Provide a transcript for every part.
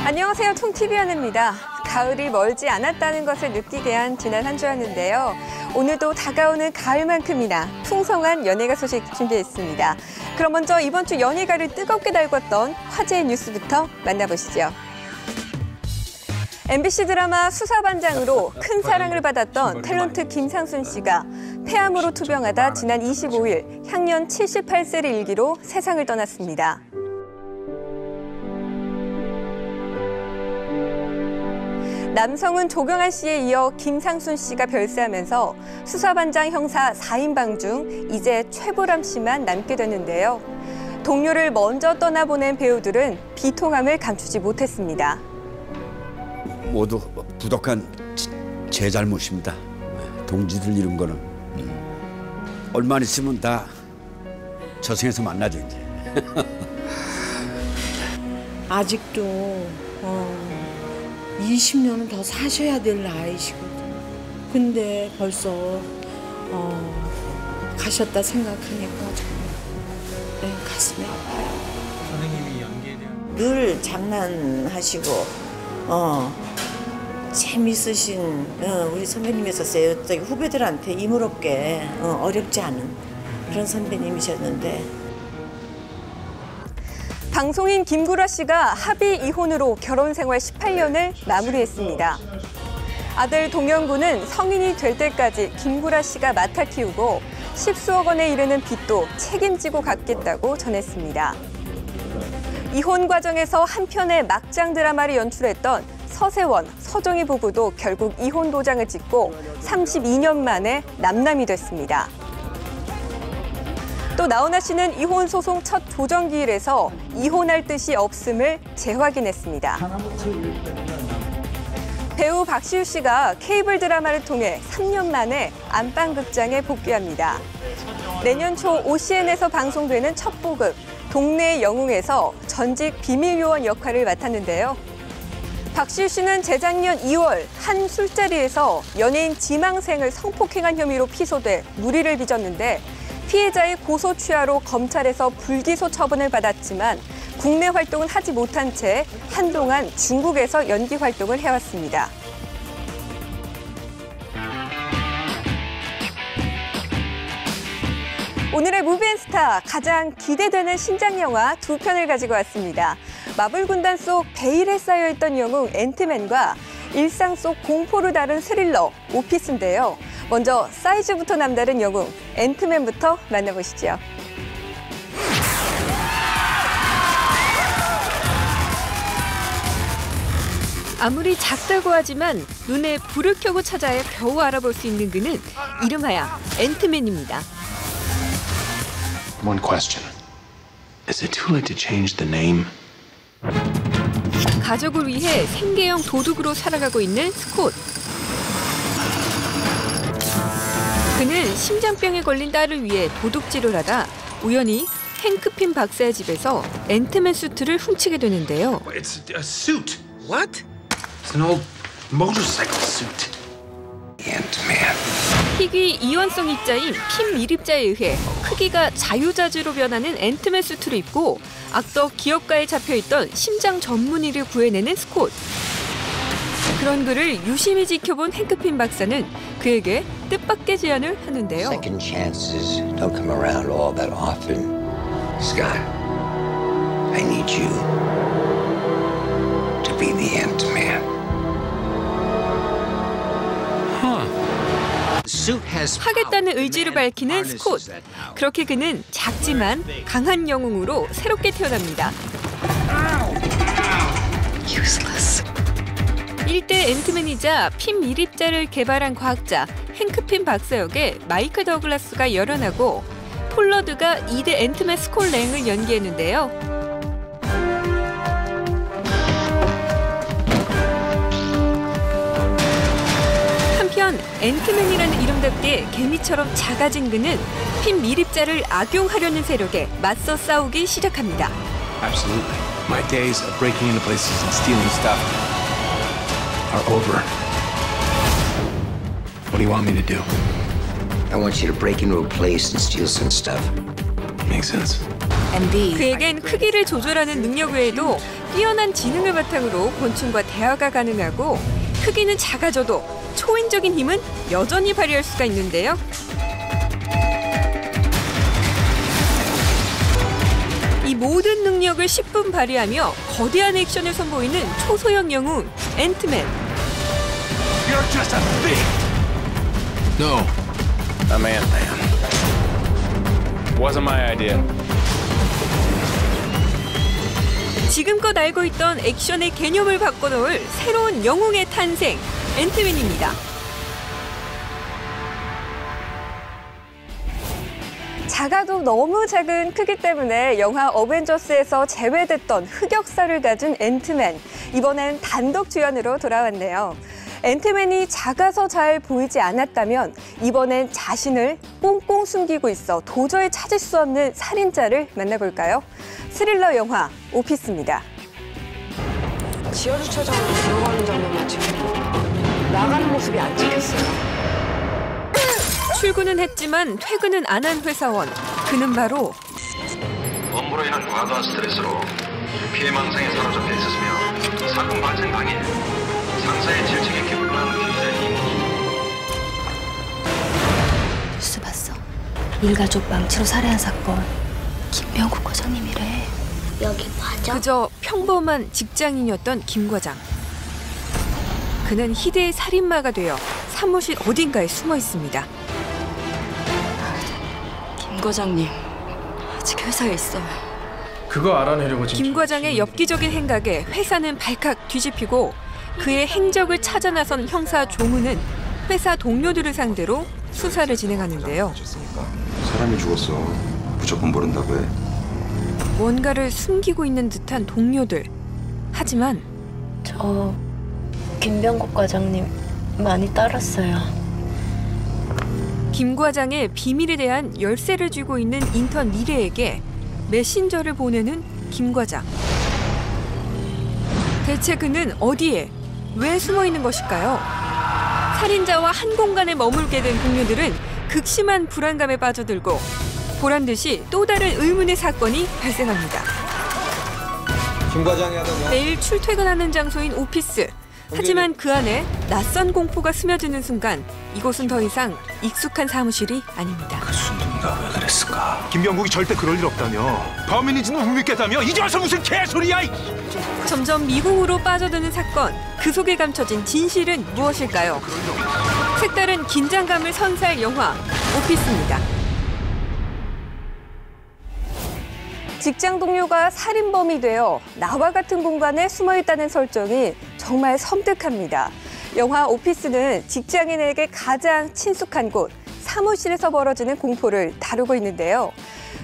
안녕하세요. 퉁TV 연우입니다. 가을이 멀지 않았다는 것을 느끼게 한 지난 한 주였는데요. 오늘도 다가오는 가을만큼이나 풍성한 연예가 소식 준비했습니다. 그럼 먼저 이번 주 연예가를 뜨겁게 달궜던 화제의 뉴스부터 만나보시죠. MBC 드라마 수사반장으로 큰 사랑을 받았던 탤런트 김상순 씨가 폐암으로 투병하다 지난 25일 향년 78세를 일기로 세상을 떠났습니다. 남성은 조경환 씨에 이어 김상순 씨가 별세하면서 수사반장 형사 4인방 중 이제 최보람 씨만 남게 됐는데요. 동료를 먼저 떠나보낸 배우들은 비통함을 감추지 못했습니다. 모두 부족한 제 잘못입니다. 동지들 이런 거는 얼마 있으면 다 저승에서 만나죠 이제. 아직도 20년은 더 사셔야 될 나이시거든요. 근데 벌써 가셨다 생각하니까 정말 가슴이 아파요. 선생님이 연기에 대한 늘 장난하시고 재밌으신 우리 선배님이었어요. 저기 후배들한테 이물없게 어렵지 않은 그런 선배님이셨는데 방송인 김구라 씨가 합의 이혼으로 결혼 생활 18년을 마무리했습니다. 아들 동영구는 성인이 될 때까지 김구라 씨가 맡아 키우고 10수억 원에 이르는 빚도 책임지고 갚겠다고 전했습니다. 이혼 과정에서 한 편의 막장 드라마를 연출했던 서세원, 서정희 부부도 결국 이혼 도장을 찍고 32년 만에 남남이 됐습니다. 또 나훈아 씨는 이혼 소송 첫 조정기일에서 이혼할 뜻이 없음을 재확인했습니다. 배우 박시우 씨가 케이블 드라마를 통해 3년 만에 안방극장에 복귀합니다. 내년 초 OCN에서 방송되는 첫 보급 동네의 영웅에서 전직 비밀요원 역할을 맡았는데요. 박시우 씨는 재작년 2월 한 술자리에서 연예인 지망생을 성폭행한 혐의로 피소돼 무리를 빚었는데 피해자의 고소 취하로 검찰에서 불기소 처분을 받았지만 국내 활동은 하지 못한 채 한동안 중국에서 연기 활동을 해왔습니다. 오늘의 무비앤스타 가장 기대되는 신작 영화 2편을 가지고 왔습니다. 마블 군단 속 베일에 쌓여있던 영웅 앤트맨과 일상 속 공포를 다룬 스릴러 오피스인데요. 먼저 사이즈부터 남다른 영웅 앤트맨부터 만나보시죠. 아무리 작다고 하지만 눈에 불을 켜고 찾아야 겨우 알아볼 수 있는 그는 이름하여 앤트맨입니다. One question. Is it too late to change the name? 가족을 위해 생계형 도둑으로 살아가고 있는 스콧. 그는 심장병에 걸린 딸을 위해 도둑질을 하다 우연히 행크핀 박사의 집에서 앤트맨 수트를 훔치게 되는데요. It's a suit. What? It's an old motorcycle suit. Ant-Man. 희귀 이원성 입자인 핀 밀입자에 의해 크기가 자유자재로 변하는 앤트맨 수트를 입고 악덕 기업가에 잡혀있던 심장 전문의를 구해내는 스콧. 그런 그를 유심히 지켜본 행크핀 박사는 그에게 뜻밖의 제안을 하는데요. Second chances don't come around all that often. Scott, I need you to be the Ant-Man. 하겠다는 의지를 밝히는 스콧. 그렇게 그는 작지만 강한 영웅으로 새롭게 태어납니다. Useless. 일대 앤트맨이자 핀 밀입자를 개발한 과학자 행크핀 박사 역에 마이클 더글라스가 열연하고 폴러드가 2대 앤트맨 스콧 랭을 연기했는데요. 한편 앤트맨이라는 이름답게 개미처럼 작아진 그는 핀 밀입자를 악용하려는 세력에 맞서 싸우기 시작합니다. Absolutely. My days of breaking into places and stealing stuff are over. What do you want me to do? I want you to break into a place and steal some stuff. Makes sense. 그에겐 크기를 조절하는 능력 외에도 뛰어난 지능을 바탕으로 곤충과 대화가 가능하고 크기는 작아져도 초인적인 힘은 여전히 발휘할 수가 있는데요. 이 모든 능력을 10분 발휘하며 거대한 액션을 선보이는 초소형 영웅 앤트맨. You're just a thief. No, I'm Ant-Man. Wasn't my idea. 지금껏 알고 있던 액션의 개념을 바꿔놓을 새로운 영웅의 탄생, 앤트맨입니다. 작아도 너무 작은 크기 때문에 영화 어벤져스에서 제외됐던 흑역사를 가진 앤트맨. 이번엔 단독 주연으로 돌아왔네요. 앤트맨이 작아서 잘 보이지 않았다면 이번엔 자신을 꽁꽁 숨기고 있어 도저히 찾을 수 없는 살인자를 만나볼까요? 스릴러 영화 오피스입니다. 지하 주차장으로 들어가는 장면만 찍히고 나가는 모습이 안 찍혔어요. 출근은 했지만 퇴근은 안 한 회사원. 그는 바로 업무로 인한 과도한 스트레스로 피해망상에 사로잡혀 있었으며 사건 발생 당일 상사의 질책에 기불한 피의자입니다. 뉴스 봤어. 일가족 망치로 살해한 사건. 김명국 과장님이래. 여기 맞아? 그저 평범한 직장인이었던 김 과장. 그는 희대의 살인마가 되어 사무실 어딘가에 숨어 있습니다. 김 과장님 아직 회사에 있어요. 그거 알아내려고 지금. 김 과장의 엽기적인 행각에 회사는 발칵 뒤집히고 그의 행적을 찾아 나선 형사 조문은 회사 동료들을 상대로 수사를 진행하는데요. 사람이 죽었어. 무조건 모른다고 해. 뭔가를 숨기고 있는 듯한 동료들. 하지만 저 김병국 과장님 많이 따랐어요. 김 과장의 비밀에 대한 열쇠를 쥐고 있는 인턴 미래에게 메신저를 보내는 김 과장. 대체 그는 어디에, 왜 숨어 있는 것일까요? 살인자와 한 공간에 머물게 된 동료들은 극심한 불안감에 빠져들고 보란 듯이 또 다른 의문의 사건이 발생합니다. 김 과장이 하던 매일 출퇴근하는 장소인 오피스. 하지만 그 안에 낯선 공포가 스며드는 순간 이곳은 더 이상 익숙한 사무실이 아닙니다. 그 순둥이가 왜 그랬을까? 김병국이 절대 그럴 일 없다며. 범인인지는 못 믿겠다며. 이제 와서 무슨 개소리야! 점점 미궁으로 빠져드는 사건. 그 속에 감춰진 진실은 무엇일까요? 색다른 긴장감을 선사할 영화 오피스입니다. 직장 동료가 살인범이 되어 나와 같은 공간에 숨어있다는 설정이 정말 섬뜩합니다. 영화 오피스는 직장인에게 가장 친숙한 곳, 사무실에서 벌어지는 공포를 다루고 있는데요.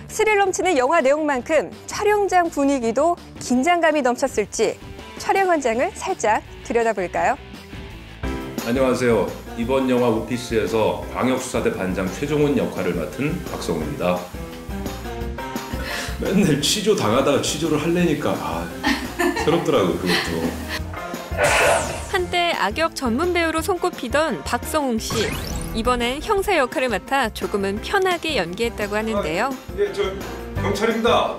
스릴 넘치는 영화 내용만큼 촬영장 분위기도 긴장감이 넘쳤을지 촬영 현장을 살짝 들여다볼까요? 안녕하세요. 이번 영화 오피스에서 광역수사대 반장 최종훈 역할을 맡은 박성우입니다. 맨날 취조 당하다가 취조를 하려니까 새롭더라고요, 그것도. 한때 악역 전문 배우로 손꼽히던 박성웅 씨. 이번엔 형사 역할을 맡아 조금은 편하게 연기했다고 하는데요. 예, 저 경찰입니다.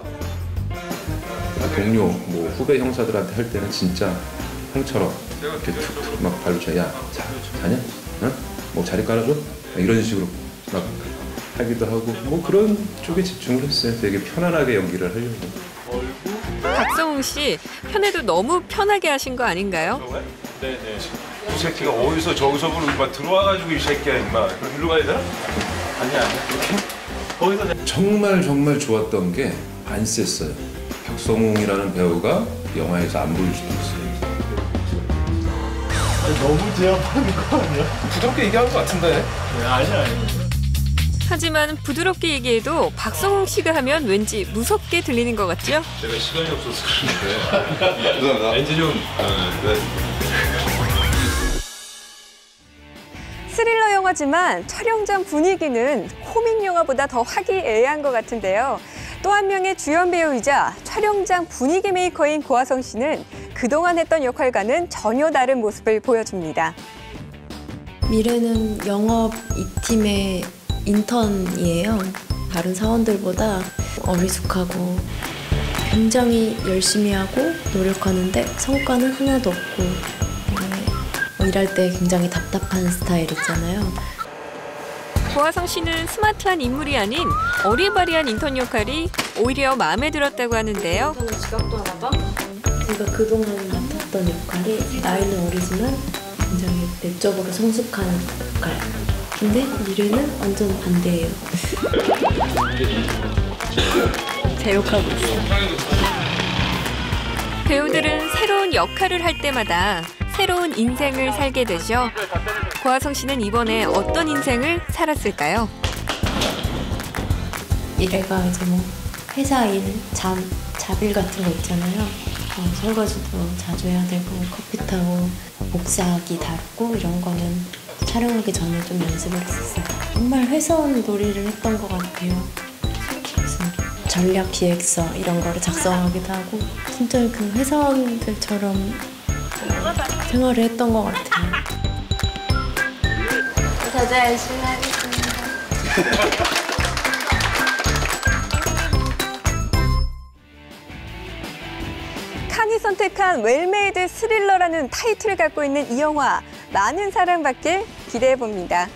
동료, 후배 형사들한테 할 때는 진짜 형처럼 이렇게 툭툭 막 발로 쳐. 야, 자냐? 응? 뭐 자리 깔아줘? 이런 식으로 막 하기도 하고 그런 쪽에 집중을 했어요. 되게 편안하게 연기를 하려고. 박성웅 씨, 편해도 너무 편하게 하신 거 아닌가요? 네. 이 새끼가 어디서 저기서 막 들어와가지고 이 새끼야 임마. 그럼 일로 가야 되나? 아니야. 거기서 정말 좋았던 게 안 셌어요. 박성웅이라는 배우가 영화에서 안 보일 수도 있어요. 너무 제압하는 거 아니야? 부드럽게 얘기하는 것 같은데. 아니야. 하지만 부드럽게 얘기해도 박성웅 씨가 하면 왠지 무섭게 들리는 것 같죠? 제가 시간이 없어서 그런데. 죄송합니다. 왠지 좀. 네. 스릴러 영화지만 촬영장 분위기는 코믹 영화보다 더 화기애애한 것 같은데요. 또 한 명의 주연 배우이자 촬영장 분위기 메이커인 고하성 씨는 그동안 했던 역할과는 전혀 다른 모습을 보여줍니다. 미래는 영업 2팀의 인턴이에요. 다른 사원들보다 어리숙하고 굉장히 열심히 하고 노력하는데 성과는 하나도 없고 일할 때 굉장히 답답한 스타일 있잖아요. 고화성 씨는 스마트한 인물이 아닌 어리바리한 인턴 역할이 오히려 마음에 들었다고 하는데요. 제가 그동안 맡았던 역할이 나이는 어리지만 굉장히 내적으로 성숙한 역할. 근데 미래는 완전 반대예요. 제 욕하고 있어요. 배우들은 새로운 역할을 할 때마다 새로운 인생을 살게 되죠. 고화성 씨는 이번에 어떤 인생을 살았을까요? 미래가 이제 뭐 회사 일, 잡일 같은 거 있잖아요. 설거지도 자주 해야 되고 커피 타고 복사하기 다루고 이런 거는 촬영하기 전에 좀 연습을 했었어요. 정말 회사원 놀이를 했던 것 같아요. 무슨 전략 기획서 이런 거를 작성하기도 하고 진짜 그 회사원들처럼 생활을 했던 것 같아요. 저도 열심히 하겠습니다. 칸이 선택한 웰메이드 스릴러라는 타이틀을 갖고 있는 이 영화, 많은 사랑받길 기대해봅니다.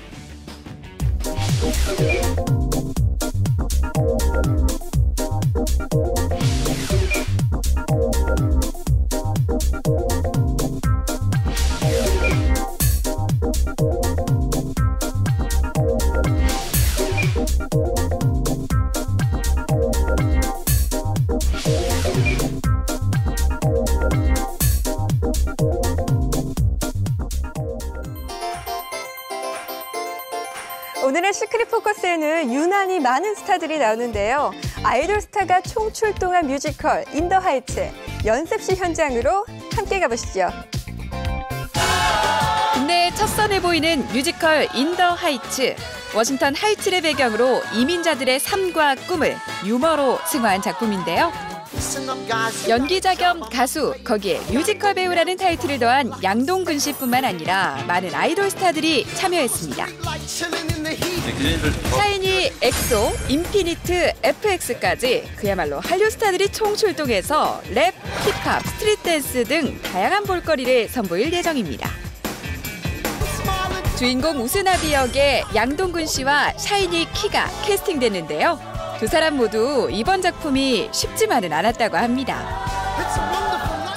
오늘의 시크릿 포커스에는 유난히 많은 스타들이 나오는데요. 아이돌 스타가 총출동한 뮤지컬 인 더 하이츠 연습실 현장으로 함께 가보시죠. 국내의 첫 선을 보이는 뮤지컬 인 더 하이츠. 워싱턴 하이츠를 배경으로 이민자들의 삶과 꿈을 유머로 승화한 작품인데요. 연기자 겸 가수, 거기에 뮤지컬 배우라는 타이틀을 더한 양동근 씨뿐만 아니라 많은 아이돌 스타들이 참여했습니다. 샤이니, 엑소, 인피니트, FX까지 그야말로 한류 스타들이 총출동해서 랩, 힙합, 스트릿 댄스 등 다양한 볼거리를 선보일 예정입니다. 주인공 우스나비 역의 양동근 씨와 샤이니 키가 캐스팅됐는데요. 두 사람 모두 이번 작품이 쉽지만은 않았다고 합니다.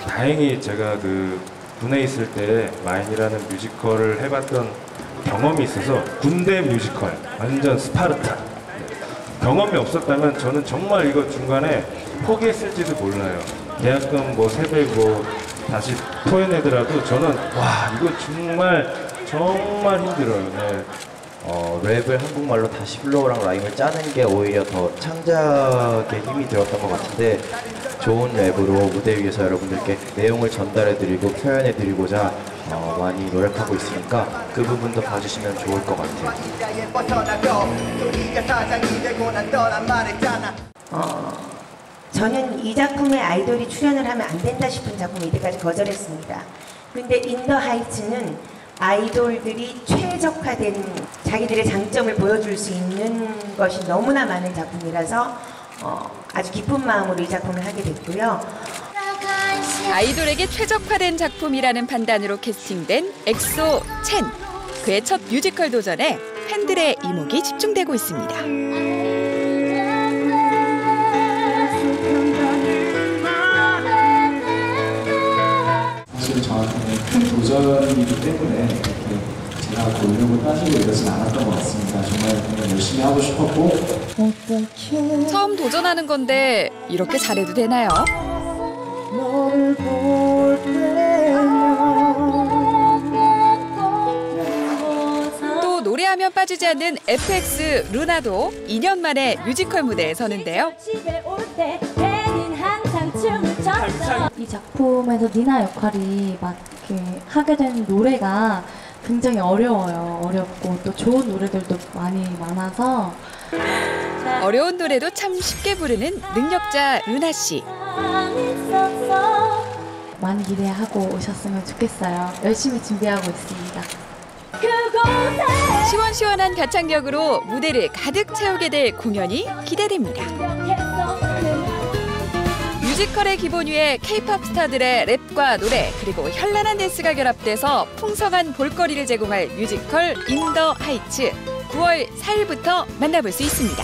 다행히 제가 그 군에 있을 때 마인이라는 뮤지컬을 해봤던 경험이 있어서 군대 뮤지컬, 완전 스파르타. 경험이 없었다면 저는 정말 이거 중간에 포기했을지도 몰라요. 계약금 뭐 세배고 다시 토해내더라도 저는 와 이거 정말 힘들어요. 네. 랩을 한국말로 다시 플로우랑 라임을 짜는 게 오히려 더 창작에 힘이 들었던 것 같은데 좋은 랩으로 무대 위에서 여러분들께 내용을 전달해드리고 표현해드리고자 많이 노력하고 있으니까 그 부분도 봐주시면 좋을 것 같아요. 저는 이 작품에 아이돌이 출연을 하면 안 된다 싶은 작품 이때까지 거절했습니다. 근데 인 더 하이츠는 아이돌들이 최적화된 자기들의 장점을 보여줄 수 있는 것이 너무나 많은 작품이라서 아주 기쁜 마음으로 이 작품을 하게 됐고요. 아이돌에게 최적화된 작품이라는 판단으로 캐스팅된 엑소 첸. 그의 첫 뮤지컬 도전에 팬들의 이목이 집중되고 있습니다. 사실 저한테는 큰 도전이기 때문에 제가 노력을 따지고 이러진 않았던 것 같습니다. 정말 그냥 열심히 하고 싶었고. 처음 도전하는 건데 이렇게 잘해도 되나요? 또 노래하면 빠지지 않는 FX 루나도 2년 만에 뮤지컬 무대에 서는데요. 이 작품에서 니나 역할이 이렇게 하게 된 노래가 굉장히 어려워요. 어렵고 또 좋은 노래들도 많아서 어려운 노래도 참 쉽게 부르는 능력자 루나 씨. 많이 기대하고 오셨으면 좋겠어요. 열심히 준비하고 있습니다. 시원시원한 가창력으로 무대를 가득 채우게 될 공연이 기대됩니다. 뮤지컬의 기본 위에 K-팝 스타들의 랩과 노래 그리고 현란한 댄스가 결합돼서 풍성한 볼거리를 제공할 뮤지컬 인 더 하이츠 9월 4일부터 만나볼 수 있습니다.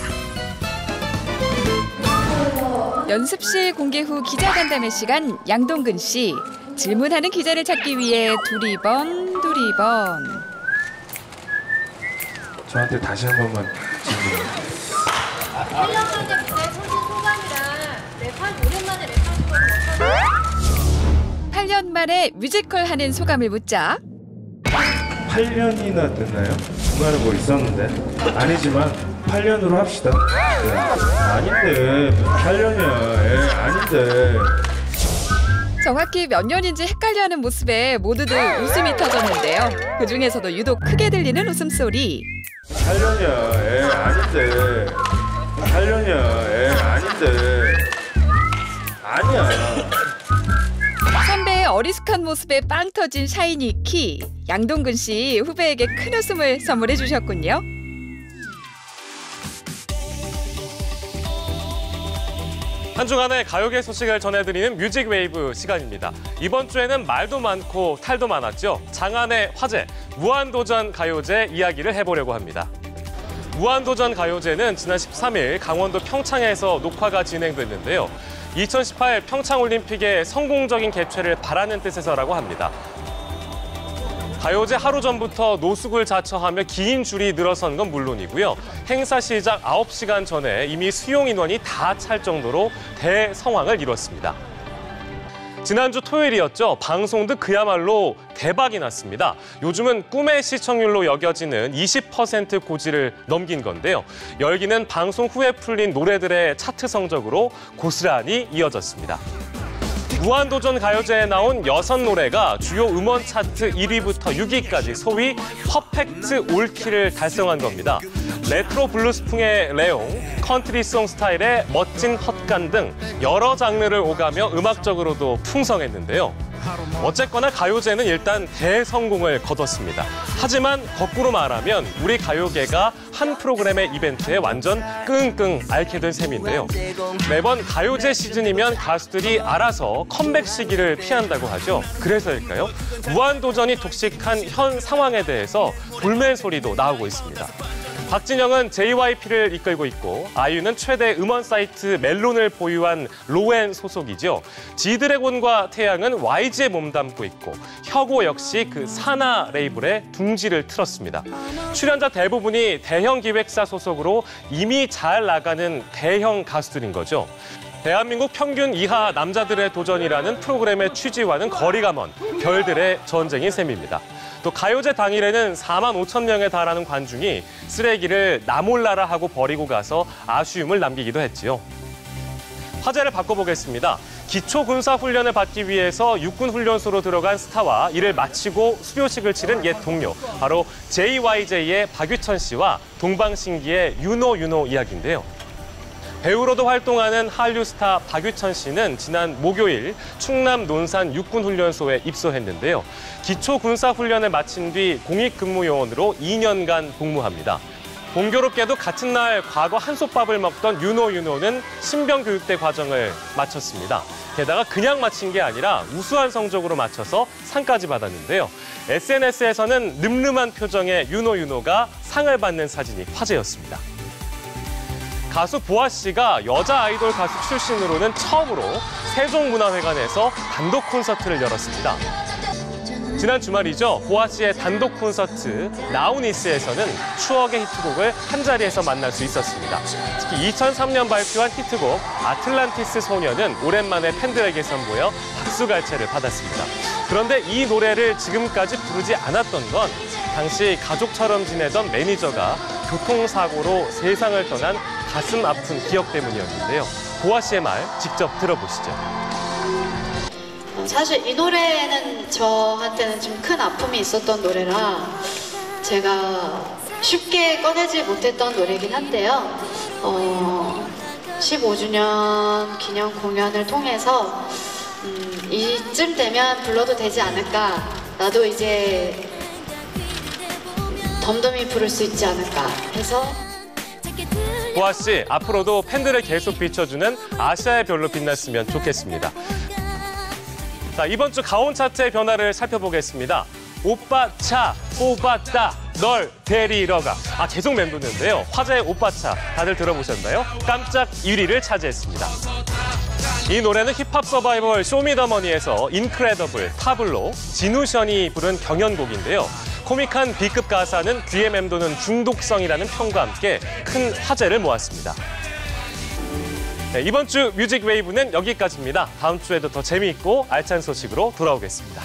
연습실 공개 후 기자간담회 시간 양동근 씨. 질문하는 기자를 찾기 위해 두리번. 저한테 다시 한 번만 질문. 1년 전에 무대 소신 소감이랑 오랜만에 랩하신 거 어떠세요? 8년 만에 뮤지컬 하는 소감을 묻자 8년이나 됐나요? 중간에 뭐 있었는데? 아니지만 8년으로 합시다. 네. 아닌데 8년이야. 아닌데. 정확히 몇 년인지 헷갈려하는 모습에 모두들 웃음이 터졌는데요. 그중에서도 유독 크게 들리는 웃음소리. 8년이야. 아닌데. 8년이야. 아닌데. 아니야. 선배의 어리숙한 모습에 빵 터진 샤이니 키. 양동근 씨 후배에게 큰 웃음을 선물해 주셨군요. 한 주간의 가요계 소식을 전해드리는 뮤직웨이브 시간입니다. 이번 주에는 말도 많고 탈도 많았죠. 장안의 화제, 무한도전 가요제 이야기를 해보려고 합니다. 무한도전 가요제는 지난 13일 강원도 평창에서 녹화가 진행됐는데요. 2018 평창올림픽의 성공적인 개최를 바라는 뜻에서라고 합니다. 가요제 하루 전부터 노숙을 자처하며 긴 줄이 늘어선 건 물론이고요. 행사 시작 9시간 전에 이미 수용 인원이 다 찰 정도로 대성황을 이뤘습니다. 지난주 토요일이었죠. 방송도 그야말로 대박이 났습니다. 요즘은 꿈의 시청률로 여겨지는 20% 고지를 넘긴 건데요. 열기는 방송 후에 풀린 노래들의 차트 성적으로 고스란히 이어졌습니다. 무한도전 가요제에 나온 6노래가 주요 음원 차트 1위부터 6위까지 소위 퍼펙트 올킬을 달성한 겁니다. 레트로 블루스풍의 레옹, 컨트리송 스타일의 멋진 헛간 등 여러 장르를 오가며 음악적으로도 풍성했는데요. 어쨌거나 가요제는 일단 대성공을 거뒀습니다. 하지만 거꾸로 말하면 우리 가요계가 한 프로그램의 이벤트에 완전 끙끙 앓게 된 셈인데요. 매번 가요제 시즌이면 가수들이 알아서 컴백 시기를 피한다고 하죠. 그래서일까요? 무한도전이 독식한 현 상황에 대해서 불멘 소리도 나오고 있습니다. 박진영은 JYP를 이끌고 있고 아이유는 최대 음원 사이트 멜론을 보유한 로엔 소속이죠. 지드래곤과 태양은 YG에 몸담고 있고 혁오 역시 그 사나 레이블의 둥지를 틀었습니다. 출연자 대부분이 대형 기획사 소속으로 이미 잘 나가는 대형 가수들인 거죠. 대한민국 평균 이하 남자들의 도전이라는 프로그램의 취지와는 거리가 먼 별들의 전쟁인 셈입니다. 또 가요제 당일에는 4만 5천 명에 달하는 관중이 쓰레기를 나 몰라라 하고 버리고 가서 아쉬움을 남기기도 했지요. 화제를 바꿔보겠습니다. 기초군사훈련을 받기 위해서 육군훈련소로 들어간 스타와 이를 마치고 수료식을 치른 옛 동료, 바로 JYJ의 박유천 씨와 동방신기의 윤호 이야기인데요. 배우로도 활동하는 한류 스타 박유천 씨는 지난 목요일 충남 논산 육군훈련소에 입소했는데요. 기초군사훈련을 마친 뒤 공익근무요원으로 2년간 복무합니다. 공교롭게도 같은 날 과거 한솥밥을 먹던 윤호는 신병교육대 과정을 마쳤습니다. 게다가 그냥 마친 게 아니라 우수한 성적으로 마쳐서 상까지 받았는데요. SNS에서는 늠름한 표정의 윤호가 상을 받는 사진이 화제였습니다. 가수 보아 씨가 여자 아이돌 가수 출신으로는 처음으로 세종문화회관에서 단독 콘서트를 열었습니다. 지난 주말이죠. 보아 씨의 단독 콘서트 나우니스에서는 추억의 히트곡을 한자리에서 만날 수 있었습니다. 특히 2003년 발표한 히트곡 아틀란티스 소녀는 오랜만에 팬들에게 선보여 박수갈채를 받았습니다. 그런데 이 노래를 지금까지 부르지 않았던 건 당시 가족처럼 지내던 매니저가 교통사고로 세상을 떠난 가슴 아픈 기억 때문이었는데요. 보아 씨의 말 직접 들어보시죠. 사실 이 노래는 저한테는 좀 큰 아픔이 있었던 노래라 제가 쉽게 꺼내지 못했던 노래긴 한데요. 15주년 기념 공연을 통해서 이쯤 되면 불러도 되지 않을까, 나도 이제 덤덤히 부를 수 있지 않을까 해서 보아 씨, 앞으로도 팬들을 계속 비춰주는 아시아의 별로 빛났으면 좋겠습니다. 자, 이번 주 가온 차트의 변화를 살펴보겠습니다. 오빠 차 뽑았다 널 데리러 가. 계속 맴도는데요. 화제의 오빠 차 다들 들어보셨나요? 깜짝 1위를 차지했습니다. 이 노래는 힙합 서바이벌 쇼미더머니에서 인크레더블, 타블로, 진우션이 부른 경연곡인데요. 코믹한 B급 가사는 귀에 맴도는 중독성이라는 평과 함께 큰 화제를 모았습니다. 네, 이번 주 뮤직 웨이브는 여기까지입니다. 다음 주에도 더 재미있고 알찬 소식으로 돌아오겠습니다.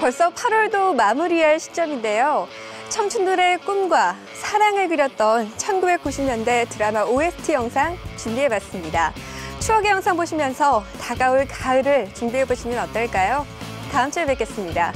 벌써 8월도 마무리할 시점인데요. 청춘들의 꿈과 사랑을 그렸던 1990년대 드라마 OST 영상 준비해봤습니다. 추억의 영상 보시면서 다가올 가을을 준비해보시면 어떨까요? 다음 주에 뵙겠습니다.